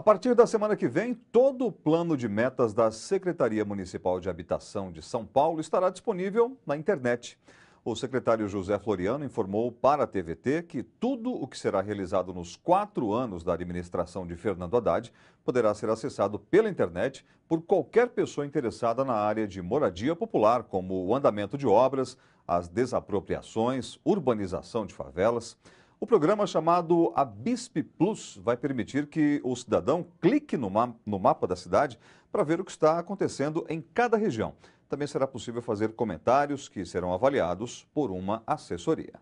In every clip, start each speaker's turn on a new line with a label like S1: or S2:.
S1: partir da semana que vem, todo o plano de metas da Secretaria Municipal de Habitação de São Paulo estará disponível na internet. O secretário José Floriano informou para a TVT que tudo o que será realizado nos 4 anos da administração de Fernando Haddad poderá ser acessado pela internet por qualquer pessoa interessada na área de moradia popular, como o andamento de obras, as desapropriações, urbanização de favelas. O programa chamado ABISP Plus vai permitir que o cidadão clique no mapa da cidade para ver o que está acontecendo em cada região. Também será possível fazer comentários que serão avaliados por uma assessoria.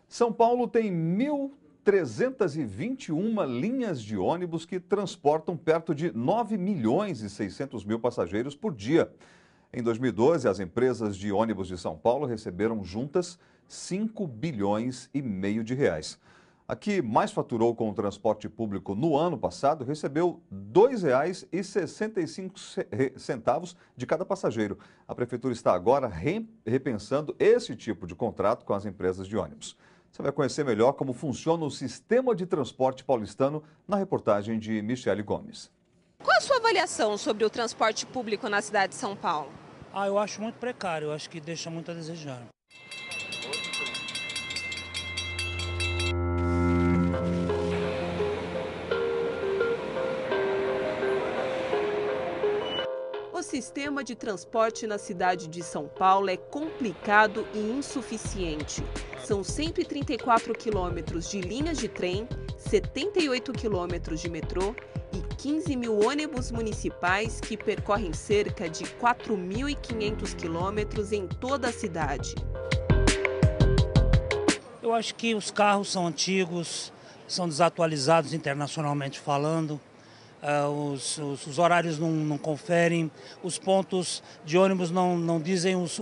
S1: São Paulo tem 1.321 linhas de ônibus que transportam perto de 9.600.000 passageiros por dia. Em 2012, as empresas de ônibus de São Paulo receberam juntas 5,5 bilhões de reais. A que mais faturou com o transporte público no ano passado recebeu R$ 2,65 de cada passageiro. A Prefeitura está agora repensando esse tipo de contrato com as empresas de ônibus. Você vai conhecer melhor como funciona o sistema de transporte paulistano na reportagem de Michele Gomes.
S2: Qual a sua avaliação sobre o transporte público na cidade de São Paulo?
S3: Eu acho muito precário, eu acho que deixa muito a desejar.
S2: O sistema de transporte na cidade de São Paulo é complicado e insuficiente. São 134 quilômetros de linhas de trem, 78 quilômetros de metrô e 15 mil ônibus municipais que percorrem cerca de 4.500 quilômetros em toda a cidade.
S3: Eu acho que os carros são antigos, são desatualizados internacionalmente falando. Os horários não conferem, os pontos de ônibus não dizem os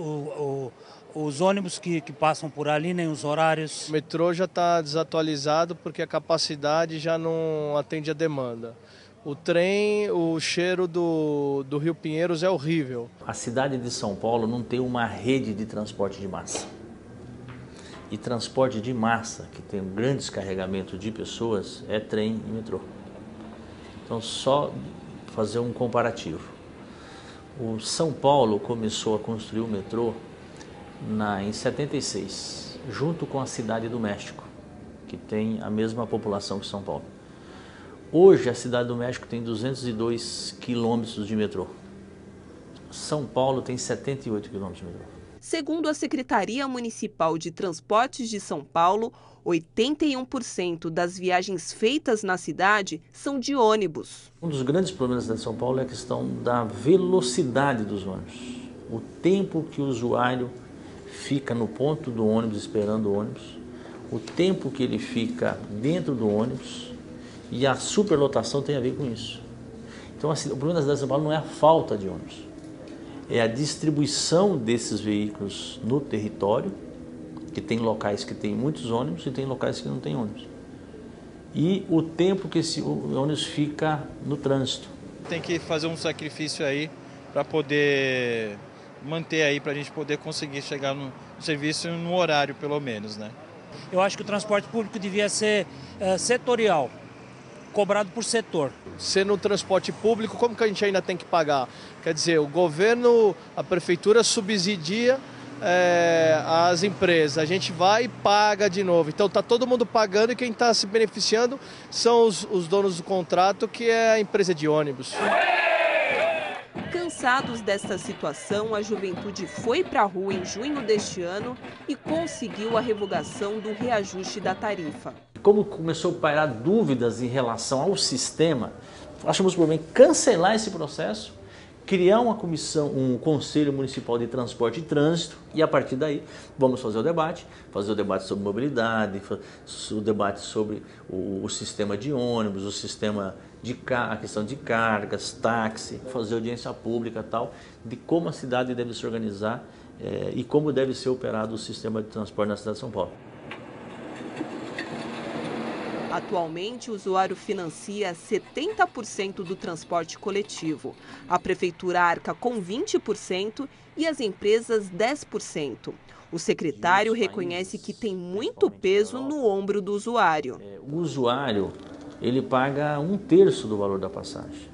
S3: ônibus que passam por ali, nem os horários.
S4: O metrô já está desatualizado porque a capacidade já não atende a demanda. O trem, o cheiro do Rio Pinheiros é horrível.
S5: A cidade de São Paulo não tem uma rede de transporte de massa. E transporte de massa, que tem um grande descarregamento de pessoas, é trem e metrô. Então, só fazer um comparativo. O São Paulo começou a construir o metrô em 76, junto com a Cidade do México, que tem a mesma população que São Paulo. Hoje, a Cidade do México tem 202 quilômetros de metrô. São Paulo tem 78 quilômetros de metrô.
S2: Segundo a Secretaria Municipal de Transportes de São Paulo, 81% das viagens feitas na cidade são de ônibus.
S5: Um dos grandes problemas da cidade de São Paulo é a questão da velocidade dos ônibus. O tempo que o usuário fica no ponto do ônibus esperando o ônibus, o tempo que ele fica dentro do ônibus, e a superlotação tem a ver com isso. Então, o problema da cidade de São Paulo não é a falta de ônibus, é a distribuição desses veículos no território, que tem locais que tem muitos ônibus e tem locais que não tem ônibus. E o tempo que esse ônibus fica no trânsito.
S4: Tem que fazer um sacrifício aí para poder manter aí, para a gente poder conseguir chegar no serviço no horário, pelo menos, né?
S3: Eu acho que o transporte público devia ser setorial, cobrado por setor.
S4: Sendo um transporte público, como que a gente ainda tem que pagar? Quer dizer, o governo, a prefeitura subsidia as empresas, a gente vai e paga de novo. Então está todo mundo pagando e quem está se beneficiando são os donos do contrato, que é a empresa de ônibus.
S2: Cansados desta situação, a juventude foi para a rua em junho deste ano e conseguiu a revogação do reajuste da tarifa.
S5: Como começou a pairar dúvidas em relação ao sistema, achamos por bem cancelar esse processo, criar uma comissão, um Conselho Municipal de Transporte e Trânsito, e a partir daí vamos fazer o debate sobre mobilidade, o debate sobre o sistema de ônibus, o sistema a questão de cargas, táxi, fazer audiência pública tal, de como a cidade deve se organizar e como deve ser operado o sistema de transporte na cidade de São Paulo.
S2: Atualmente, o usuário financia 70% do transporte coletivo. A prefeitura arca com 20% e as empresas 10%. O secretário reconhece que tem muito peso no ombro do usuário.
S5: O usuário ele paga 1/3 do valor da passagem.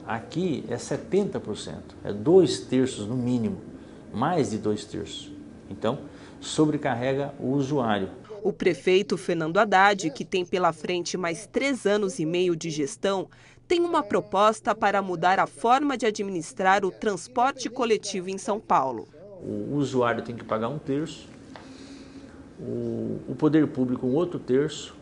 S5: Aqui é 70%, é 2/3 no mínimo, mais de 2/3. Então, sobrecarrega o usuário.
S2: O prefeito Fernando Haddad, que tem pela frente mais 3 anos e meio de gestão, tem uma proposta para mudar a forma de administrar o transporte coletivo em São Paulo.
S5: O usuário tem que pagar 1/3, o poder público 1/3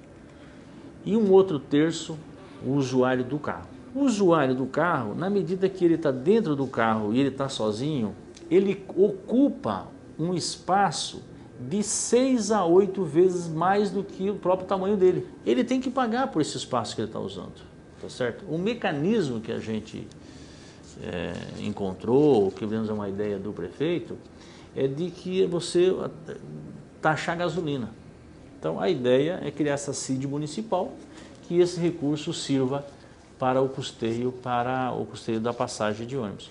S5: e 1/3 o usuário do carro. O usuário do carro, na medida que ele está dentro do carro e ele está sozinho, ele ocupa um espaço de 6 a 8 vezes mais do que o próprio tamanho dele. Ele tem que pagar por esse espaço que ele está usando, tá certo? O mecanismo que a gente encontrou, que vemos uma ideia do prefeito, é de que você taxar gasolina. Então a ideia é criar essa CID municipal, que esse recurso sirva para o custeio da passagem de ônibus.